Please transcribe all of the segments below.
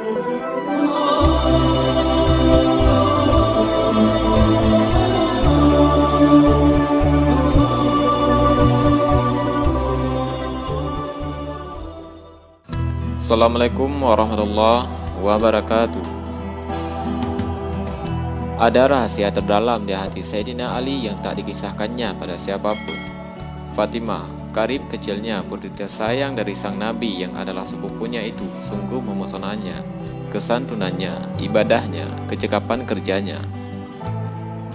Assalamualaikum warahmatullahi wabarakatuh. Ada rahasia terdalam di hati Sayyidina Ali yang tak dikisahkannya pada siapapun. Fatimah, karib kecilnya putri tersayang dari sang Nabi yang adalah sepupunya itu, sungguh memesonanya. Kesantunannya, ibadahnya, kecekapan kerjanya.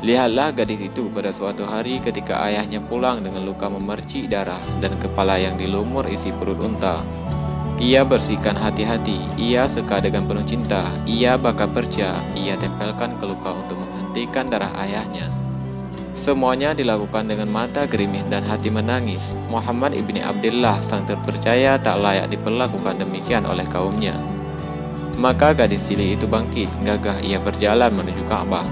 Lihatlah gadis itu pada suatu hari ketika ayahnya pulang dengan luka memercik darah dan kepala yang dilumur isi perut unta. Ia bersihkan hati-hati, ia seka dengan penuh cinta, ia bakar perca, ia tempelkan ke luka untuk menghentikan darah ayahnya. Semuanya dilakukan dengan mata gerimis dan hati menangis. Muhammad ibni Abdullah sang terpercaya tak layak diperlakukan demikian oleh kaumnya. Maka gadis cilik itu bangkit, gagah ia berjalan menuju Ka'bah.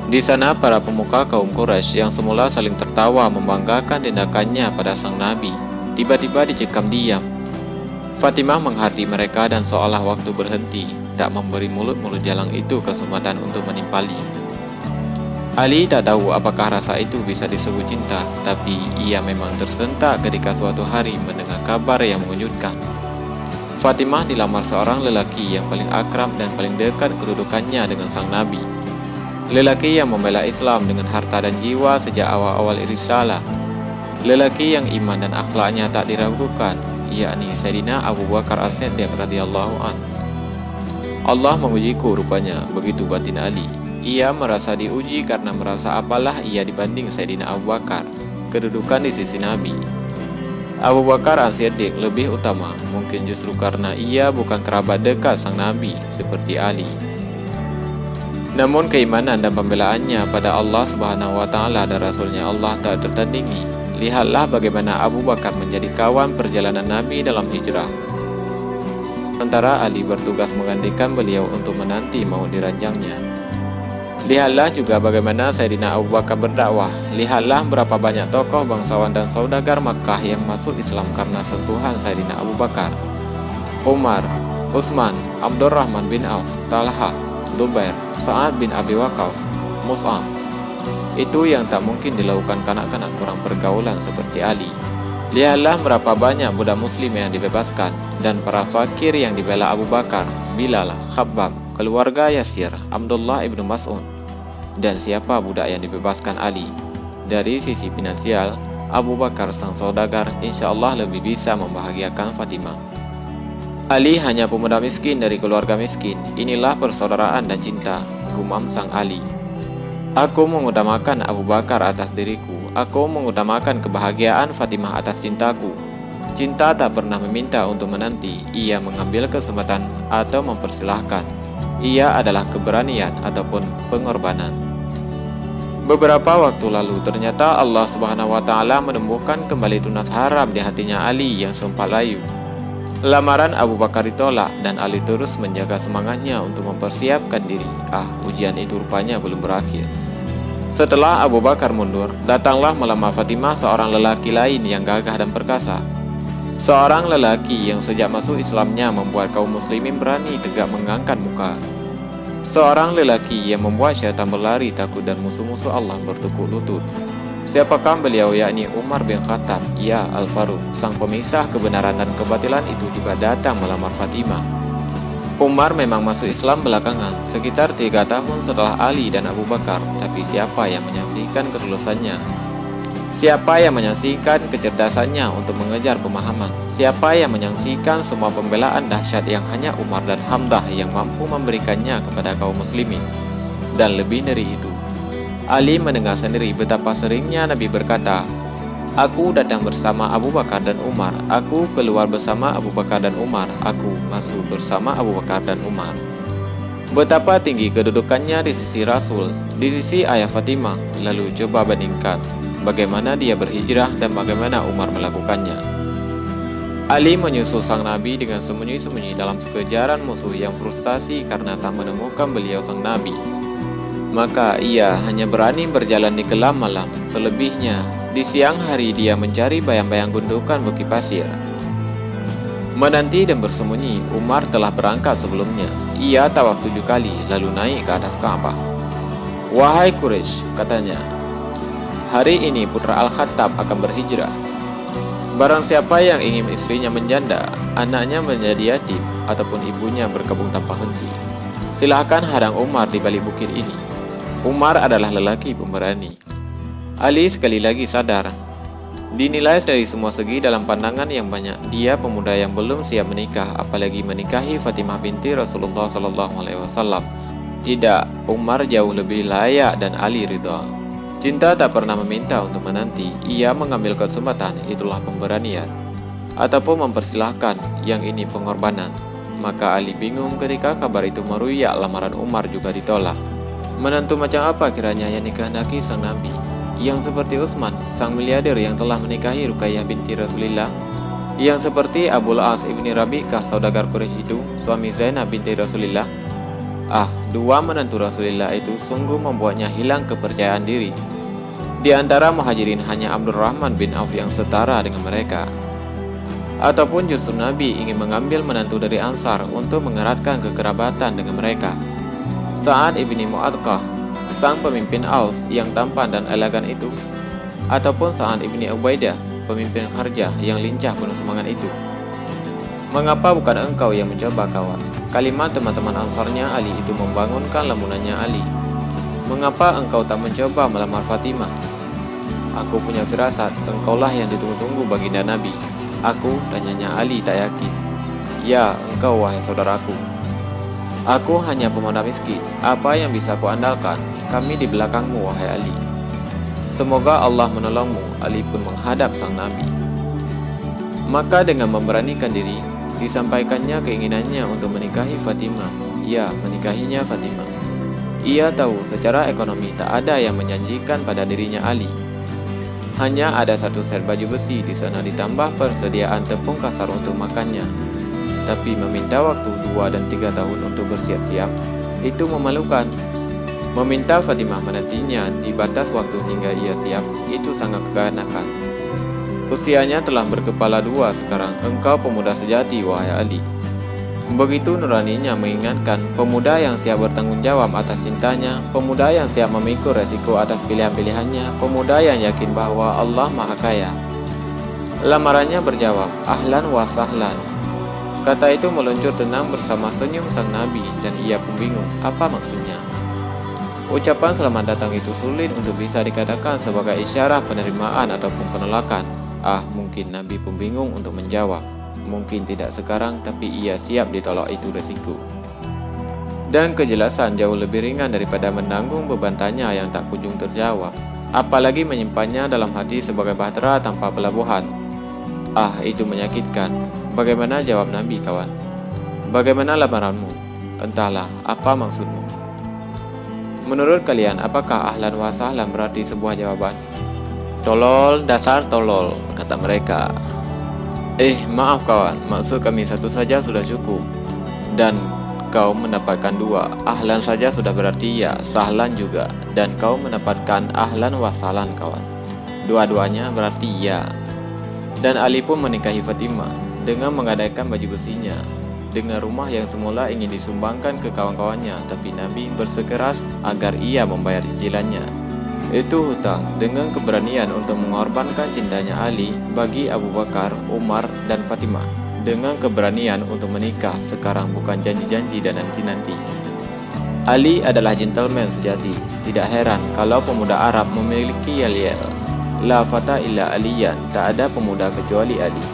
Di sana para pemuka kaum Quraisy yang semula saling tertawa membanggakan tindakannya pada sang Nabi, tiba-tiba dicekam diam. Fatimah menghardai mereka dan seolah waktu berhenti, tak memberi mulut-mulut jalang itu kesempatan untuk menimpali. Ali tak tahu apakah rasa itu bisa disebut cinta, tapi ia memang tersentak ketika suatu hari mendengar kabar yang mengejutkan. Fatimah dilamar seorang lelaki yang paling akrab dan paling dekat kedudukannya dengan sang Nabi. Lelaki yang membela Islam dengan harta dan jiwa sejak awal-awal risalah. Lelaki yang iman dan akhlaknya tak diragukan, yakni Sayyidina Abu Bakar As-Siddiq radhiyallahu an. Allah mengujiku rupanya, begitu batin Ali. Ia merasa diuji karena merasa apalah ia dibanding Sayyidina Abu Bakar, kedudukan di sisi Nabi. Abu Bakar As-Siddiq lebih utama, mungkin justru karena ia bukan kerabat dekat sang Nabi seperti Ali. Namun keimanan dan pembelaannya pada Allah Subhanahu wa taala dan Rasulnya Allah tak tertandingi. Lihatlah bagaimana Abu Bakar menjadi kawan perjalanan Nabi dalam hijrah. Sementara Ali bertugas menggantikan beliau untuk menanti maut diranjangnya. Lihatlah juga bagaimana Sayyidina Abu Bakar berdakwah. Lihatlah berapa banyak tokoh bangsawan dan saudagar Makkah yang masuk Islam karena sentuhan Sayyidina Abu Bakar. Umar, Utsman, Abdurrahman bin Auf, Talha, Zubair, Sa'ad bin Abi Waqqas, Mus'ab. Itu yang tak mungkin dilakukan kanak-kanak kurang pergaulan seperti Ali. Lihatlah berapa banyak budak muslim yang dibebaskan dan para fakir yang dibela Abu Bakar, Bilal, Khabbab, keluarga Yasir, Abdullah ibnu Mas'ud. Dan siapa budak yang dibebaskan Ali? Dari sisi finansial, Abu Bakar sang saudagar insya Allah lebih bisa membahagiakan Fatimah. Ali hanya pemuda miskin dari keluarga miskin. Inilah persaudaraan dan cinta, gumam sang Ali. Aku mengutamakan Abu Bakar atas diriku. Aku mengutamakan kebahagiaan Fatimah atas cintaku. Cinta tak pernah meminta untuk menanti. Ia mengambil kesempatan atau mempersilahkan. Ia adalah keberanian ataupun pengorbanan. Beberapa waktu lalu ternyata Allah Subhanahu wa taala menumbuhkan kembali tunas haram di hatinya Ali yang sempat layu. Lamaran Abu Bakar ditolak dan Ali terus menjaga semangatnya untuk mempersiapkan diri. Ujian itu rupanya belum berakhir. Setelah Abu Bakar mundur, datanglah melamar Fatimah seorang lelaki lain yang gagah dan perkasa. Seorang lelaki yang sejak masuk Islamnya membuat kaum muslimin berani tegak mengangkat muka. Seorang lelaki yang membuat syaitan berlari takut dan musuh-musuh Allah bertekuk lutut. Siapakah beliau? Yakni Umar bin Khattab, ya Al-Faruq, sang pemisah kebenaran dan kebatilan itu juga datang melamar Fatimah. Umar memang masuk Islam belakangan, sekitar 3 tahun setelah Ali dan Abu Bakar. Tapi siapa yang menyaksikan ketulusannya? Siapa yang menyaksikan kecerdasannya untuk mengejar pemahaman? Siapa yang menyaksikan semua pembelaan dahsyat yang hanya Umar dan Hamzah yang mampu memberikannya kepada kaum muslimin? Dan lebih dari itu, Ali mendengar sendiri betapa seringnya Nabi berkata, "Aku datang bersama Abu Bakar dan Umar, aku keluar bersama Abu Bakar dan Umar, aku masuk bersama Abu Bakar dan Umar." Betapa tinggi kedudukannya di sisi Rasul, di sisi ayah Fatimah. Lalu coba bandingkan bagaimana dia berhijrah dan bagaimana Umar melakukannya. Ali menyusul sang Nabi dengan sembunyi-sembunyi dalam kejaran musuh yang frustasi karena tak menemukan beliau sang Nabi. Maka ia hanya berani berjalan di kelam malam. Selebihnya, di siang hari dia mencari bayang-bayang gundukan bukit pasir. Menanti dan bersembunyi, Umar telah berangkat sebelumnya. Ia tawaf 7 kali, lalu naik ke atas Ka'bah. "Wahai Quraisy," katanya, "hari ini putra Al-Khattab akan berhijrah. Barang siapa yang ingin istrinya menjanda, anaknya menjadi yatim, ataupun ibunya berkabung tanpa henti, silahkan hadang Umar di balik bukit ini." Umar adalah lelaki pemberani. Ali sekali lagi sadar, dinilai dari semua segi dalam pandangan yang banyak, dia pemuda yang belum siap menikah, apalagi menikahi Fatimah binti Rasulullah SAW. Tidak, Umar jauh lebih layak dan Ali ridha. Cinta tak pernah meminta untuk menanti, ia mengambil kesempatan, itulah pemberanian. Ataupun mempersilahkan, yang ini pengorbanan. Maka Ali bingung ketika kabar itu meruyak, lamaran Umar juga ditolak. Menantu macam apa kiranya yang dikehendaki sang Nabi? Yang seperti Utsman, sang miliarder yang telah menikahi Ruqayyah binti Rasulillah? Yang seperti Abul As ibni Rabi'ah, saudagar Quraisy itu, suami Zainab binti Rasulillah? Dua menantu Rasulillah itu sungguh membuatnya hilang kepercayaan diri. Di antara muhajirin hanya Abdurrahman bin Auf yang setara dengan mereka. Ataupun justru Nabi ingin mengambil menantu dari Ansar untuk mengeratkan kekerabatan dengan mereka. Sa'ad ibni Mu'adqah, sang pemimpin Aus yang tampan dan elegan itu, ataupun Sa'ad ibni Ubaidah, pemimpin Kharjah yang lincah penuh semangat itu. Mengapa bukan engkau yang mencoba, kawan? Kalimat teman-teman Ansarnya Ali itu membangunkan lamunannya Ali. Mengapa engkau tak mencoba melamar Fatimah? Aku punya firasat, engkaulah yang ditunggu-tunggu baginda Nabi. Aku, tanyanya Ali tak yakin. Ya, engkau wahai saudaraku. Aku hanya pemuda miskin, apa yang bisa ku andalkan? Kami di belakangmu, wahai Ali. Semoga Allah menolongmu. Ali pun menghadap sang Nabi. Maka dengan memberanikan diri, disampaikannya keinginannya untuk menikahi Fatimah. Ya, menikahinya Fatimah. Ia tahu secara ekonomi tak ada yang menjanjikan pada dirinya Ali. Hanya ada satu set baju besi di sana ditambah persediaan tepung kasar untuk makannya. Tapi meminta waktu 2 dan 3 tahun untuk bersiap-siap, itu memalukan. Meminta Fatimah menantinya di batas waktu hingga ia siap, itu sangat kekanakan. Usianya telah berkepala 2 sekarang, engkau pemuda sejati, wahai Ali. Begitu nuraninya mengingatkan, pemuda yang siap bertanggung jawab atas cintanya, pemuda yang siap memikul resiko atas pilihan-pilihannya, pemuda yang yakin bahwa Allah Maha Kaya. Lamarannya berjawab, ahlan wa sahlan. Kata itu meluncur tenang bersama senyum sang Nabi, dan ia pun bingung, apa maksudnya? Ucapan selamat datang itu sulit untuk bisa dikatakan sebagai isyarat penerimaan ataupun penolakan. Mungkin Nabi pun bingung untuk menjawab. Mungkin tidak sekarang, tapi ia siap ditolak itu resiko. Dan kejelasan jauh lebih ringan daripada menanggung beban tanya yang tak kunjung terjawab. Apalagi menyimpannya dalam hati sebagai bahtera tanpa pelabuhan. Itu menyakitkan. Bagaimana jawab Nabi, kawan? Bagaimana lamaranmu? Entahlah, apa maksudmu? Menurut kalian, apakah ahlan wa sahlan berarti sebuah jawaban? Tolol, dasar tolol, kata mereka. Maaf kawan, maksud kami satu saja sudah cukup. Dan kau mendapatkan 2, ahlan saja sudah berarti ya, sahlan juga. Dan kau mendapatkan ahlan wa sahlan, kawan. Dua-duanya berarti ya. Dan Ali pun menikahi Fatimah dengan menggadaikan baju besinya, dengan rumah yang semula ingin disumbangkan ke kawan-kawannya, tapi Nabi bersikeras agar ia membayar cicilannya. Itu hutang, dengan keberanian untuk mengorbankan cintanya Ali bagi Abu Bakar, Umar, dan Fatimah. Dengan keberanian untuk menikah sekarang, bukan janji-janji dan nanti-nanti. Ali adalah gentleman sejati. Tidak heran kalau pemuda Arab memiliki yel-yel. La fata illa aliyan, tak ada pemuda kecuali Ali.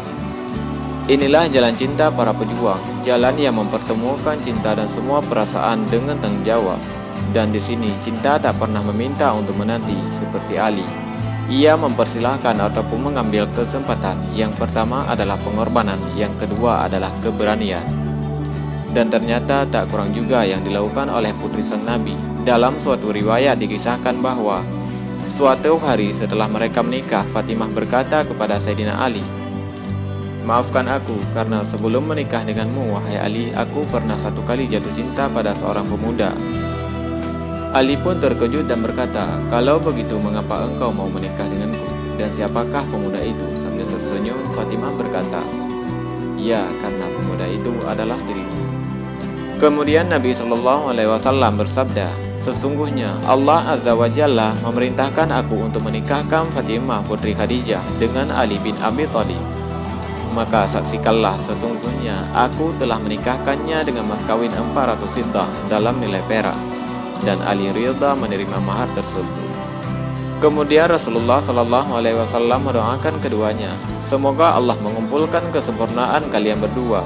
Inilah jalan cinta para pejuang, jalan yang mempertemukan cinta dan semua perasaan dengan tanggung jawab. Dan di sini cinta tak pernah meminta untuk menanti seperti Ali. Ia mempersilahkan ataupun mengambil kesempatan. Yang pertama adalah pengorbanan, yang kedua adalah keberanian. Dan ternyata tak kurang juga yang dilakukan oleh putri sang Nabi. Dalam suatu riwayat dikisahkan bahwa suatu hari setelah mereka menikah, Fatimah berkata kepada Sayyidina Ali, "Maafkan aku, karena sebelum menikah denganmu, wahai Ali, aku pernah 1 kali jatuh cinta pada seorang pemuda." Ali pun terkejut dan berkata, "Kalau begitu, mengapa engkau mau menikah denganku? Dan siapakah pemuda itu?" Sambil tersenyum, Fatimah berkata, Ya, karena pemuda itu adalah dirimu. Kemudian Nabi SAW bersabda, sesungguhnya Allah Azza wa Jalla memerintahkan aku untuk menikahkan Fatimah putri Khadijah dengan Ali bin Abi Thalib. Maka saksikanlah, sesungguhnya aku telah menikahkannya dengan mas kawin 400 fiddah dalam nilai perak, dan Ali ridha menerima mahar tersebut. Kemudian Rasulullah SAW mendoakan keduanya, semoga Allah mengumpulkan kesempurnaan kalian berdua,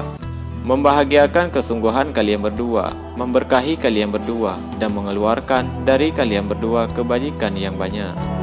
membahagiakan kesungguhan kalian berdua, memberkahi kalian berdua, dan mengeluarkan dari kalian berdua kebajikan yang banyak.